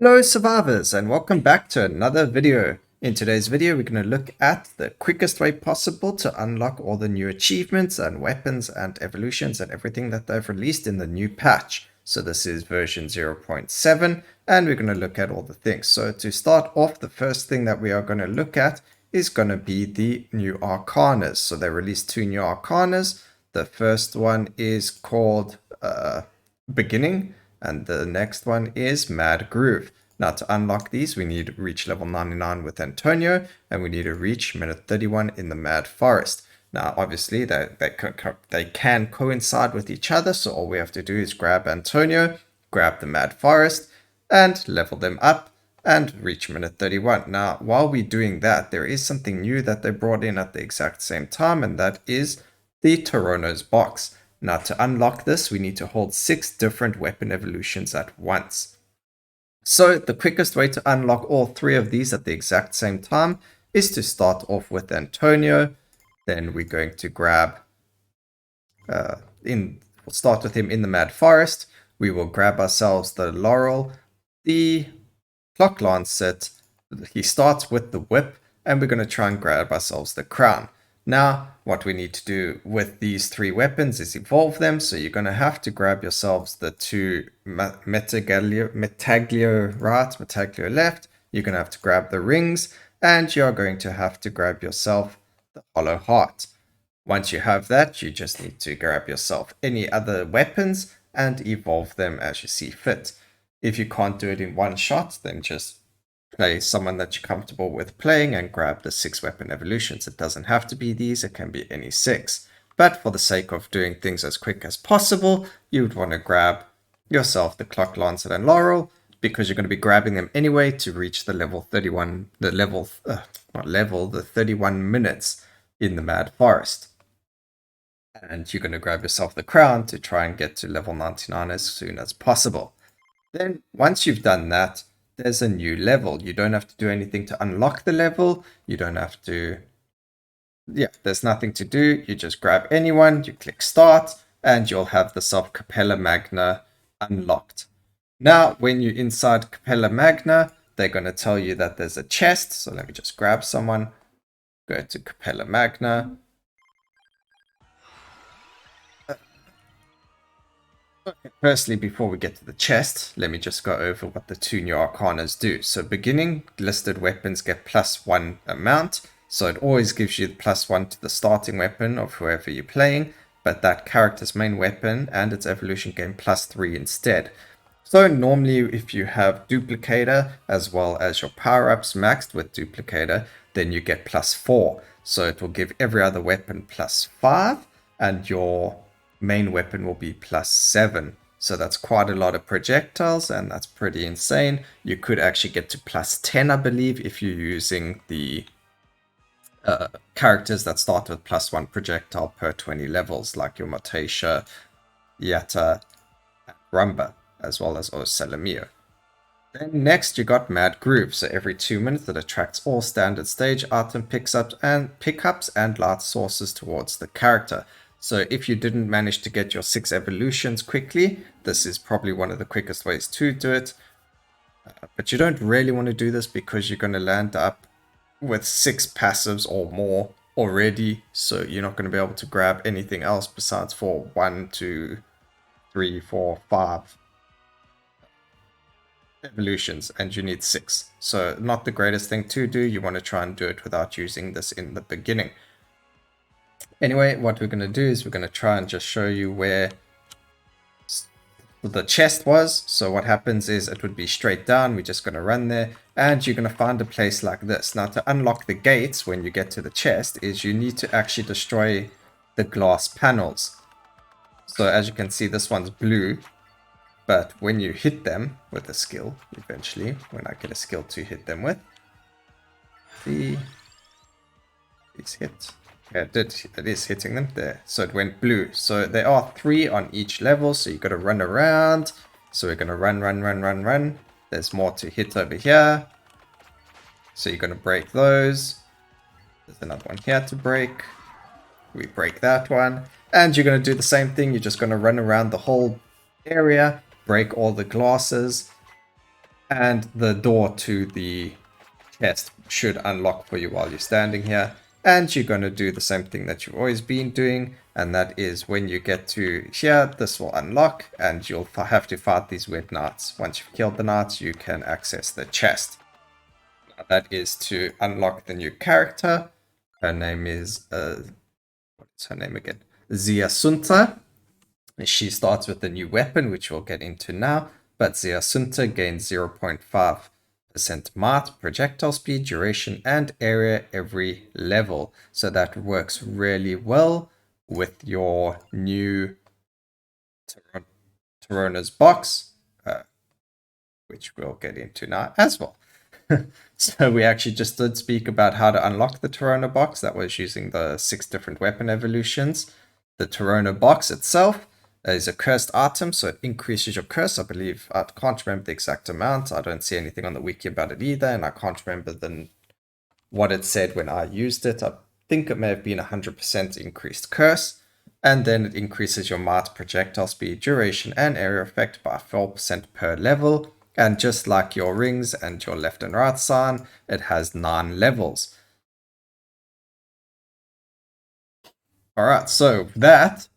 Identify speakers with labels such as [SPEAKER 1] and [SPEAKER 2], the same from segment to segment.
[SPEAKER 1] Hello survivors and welcome back to another video. In today's video we're going to look at the quickest way possible to unlock all the new achievements and weapons and evolutions and everything that they've released in the new patch. So this is version 0.7 and we're going to look at all the things. So to start off, the first thing that we are going to look at is going to be the new Arcanas. So they released two new Arcanas. The first one is called Beginning, and the next one is Mad Groove. Now to unlock these, we need to reach level 99 with Antonio, and we need to reach minute 31 in the Mad Forest. Now obviously they can coincide with each other, so all we have to do is grab Antonio, grab the Mad Forest, and level them up and reach minute 31. Now while we're doing that, there is something new that they brought in at the exact same time, and that is the Torono's box. Now to unlock this, we need to hold 6 different weapon evolutions at once. So the quickest way to unlock all 3 of these at the exact same time is to start off with Antonio. Then we're going to grab, we'll start with him in the Mad Forest. We will grab ourselves the Laurel, the Clock Lancet. He starts with the Whip, and we're going to try and grab ourselves the Crown. Now, what we need to do with these 3 weapons is evolve them. So you're going to have to grab yourselves the 2 Metaglio right, Metaglio left. You're going to have to grab the rings, and you're going to have to grab yourself the Hollow Heart. Once you have that, you just need to grab yourself any other weapons and evolve them as you see fit. If you can't do it in one shot, then just play someone that you're comfortable with playing and grab the 6 weapon evolutions. It doesn't have to be these, it can be any 6. But for the sake of doing things as quick as possible, you would want to grab yourself the Clock Lancet and Laurel, because you're going to be grabbing them anyway to reach the level 31, the 31 minutes in the Mad Forest. And you're going to grab yourself the Crown to try and get to level 99 as soon as possible. Then once you've done that, there's a new level. You don't have to do anything to unlock the level. You don't have to, there's nothing to do. You just grab anyone, you click start, and you'll have the Self Capella Magna unlocked. Now, when you're inside Capella Magna, they're going to tell you that there's a chest. So let me just grab someone, go to Capella Magna. Firstly, before we get to the chest, let me just go over what the 2 new Arcanas do. So beginning, listed weapons get +1 amount. So it always gives you +1 to the starting weapon of whoever you're playing, but that character's main weapon and its evolution gain +3 instead. So normally if you have Duplicator as well as your power-ups maxed with Duplicator, then you get +4. So it will give every other weapon +5, and your main weapon will be +7. So that's quite a lot of projectiles, and that's pretty insane. You could actually get to +10, I believe, if you're using the characters that start with +1 projectile per 20 levels, like your Mortacia, Yatta, and Rumba, as well as Osalamio. Then next you got Mad Groove. So every 2 minutes it attracts all standard stage item pickups and light sources towards the character. So if you didn't manage to get your 6 evolutions quickly, this is probably one of the quickest ways to do it. But you don't really want to do this because you're going to land up with 6 passives or more already. So you're not going to be able to grab anything else besides for 1, 2, 3, 4, 5 evolutions, and you need 6. So not the greatest thing to do. You want to try and do it without using this in the beginning. Anyway, what we're going to do is we're going to try and just show you where the chest was. So what happens is it would be straight down. We're just going to run there, and you're going to find a place like this. Now to unlock the gates when you get to the chest is you need to actually destroy the glass panels. So as you can see, this one's blue, but when you hit them with a skill, eventually, when I get a skill to hit them with, these hit. Yeah, it is hitting them there. So it went blue. So there are 3 on each level. So you've got to run around. So we're going to run. There's more to hit over here. So you're going to break those. There's another one here to break. We break that one. And you're going to do the same thing. You're just going to run around the whole area, break all the glasses, And the door to the chest should unlock for you while you're standing here. And you're going to do the same thing that you've always been doing, and that is when you get to here, this will unlock, and you'll have to fight these weird knights. Once you've killed the knights, you can access the chest. Now, that is to unlock the new character. Her name is, what's her name again? Ziasunta. She starts with a new weapon, which we'll get into now, but Ziasunta gains 0.5% might, projectile speed, duration, and area every level. So that works really well with your new Tarona's box, which we'll get into now as well. So we actually just did speak about how to unlock the Tarona box. That was using the 6 different weapon evolutions. The Tarona box itself is a cursed item, so it increases your curse. I believe, I can't remember the exact amount. I don't see anything on the wiki about it either, and I can't remember what it said when I used it. I think it may have been 100% increased curse. And then it increases your might, projectile speed, duration, and area effect by 4% per level. And just like your rings and your left and right sign, it has 9 levels. Alright, so that,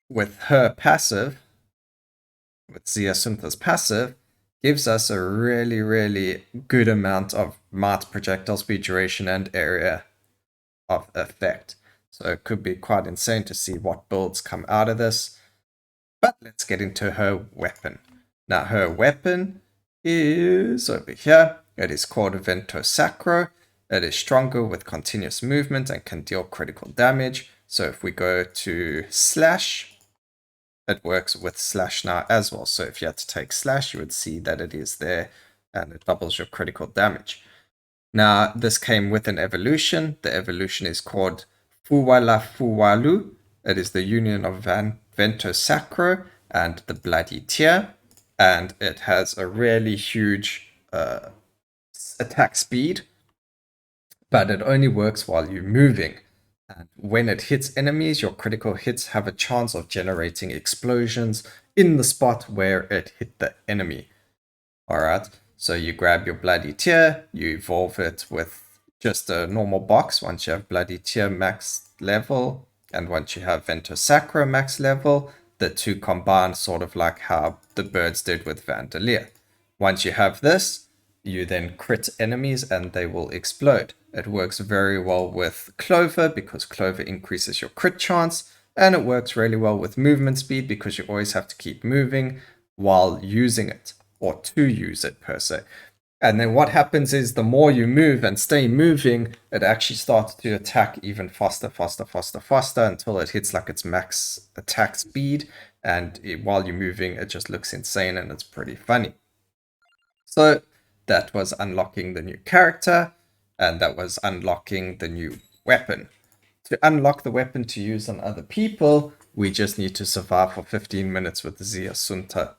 [SPEAKER 1] with her passive, with Ziasunta's passive, gives us a really, really good amount of might, projectile speed, duration, and area of effect. So it could be quite insane to see what builds come out of this. But let's get into her weapon. Now her weapon is over here. It is called Vento Sacro. It is stronger with continuous movement and can deal critical damage. So if we go to slash, it works with slash now as well. So if you had to take slash, you would see that it is there and it doubles your critical damage. Now, this came with an evolution. The evolution is called Fuwala Fuwalu. It is the union of Vento Sacro and the Bloody Tear. And it has a really huge attack speed, but it only works while you're moving. And when it hits enemies, your critical hits have a chance of generating explosions in the spot where it hit the enemy. Alright, so you grab your Bloody Tear, you evolve it with just a normal box once you have Bloody Tear max level, and once you have Vento Sacro max level, the two combine sort of like how the birds did with Vandalier. Once you have this, you then crit enemies and they will explode. It works very well with Clover because Clover increases your crit chance, and it works really well with movement speed because you always have to keep moving while using it, or to use it per se. And then what happens is the more you move and stay moving, it actually starts to attack even faster until it hits like its max attack speed. And while you're moving, it just looks insane and it's pretty funny. So that was unlocking the new character, and that was unlocking the new weapon. To unlock the weapon to use on other people, we just need to survive for 15 minutes with the Ziasunta.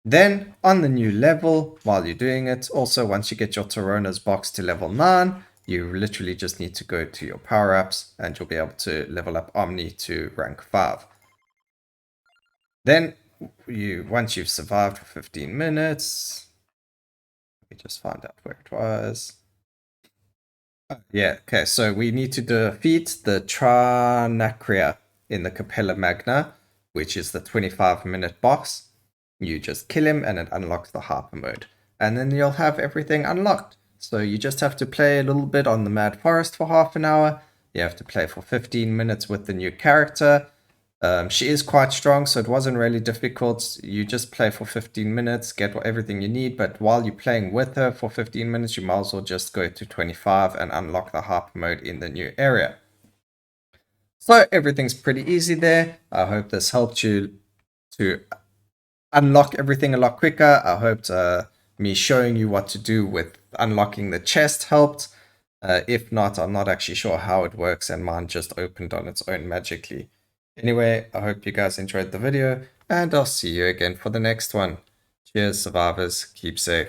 [SPEAKER 1] Then, on the new level, while you're doing it, also once you get your Tarona's box to level 9, you literally just need to go to your power-ups and you'll be able to level up Omni to rank 5. Then, once you've survived for 15 minutes, let me just find out where it was. Yeah, okay, so we need to defeat the Tranacria in the Capella Magna, which is the 25-minute boss. You just kill him and it unlocks the Harper mode. And then you'll have everything unlocked. So you just have to play a little bit on the Mad Forest for half an hour. You have to play for 15 minutes with the new character. She is quite strong, so it wasn't really difficult. You just play for 15 minutes, get everything you need, but while you're playing with her for 15 minutes, you might as well just go to 25 and unlock the Harper mode in the new area. So everything's pretty easy there. I hope this helped you to unlock everything a lot quicker. I hoped me showing you what to do with unlocking the chest helped. If not, I'm not actually sure how it works, and mine just opened on its own magically. Anyway, I hope you guys enjoyed the video, and I'll see you again for the next one. Cheers, survivors. Keep safe.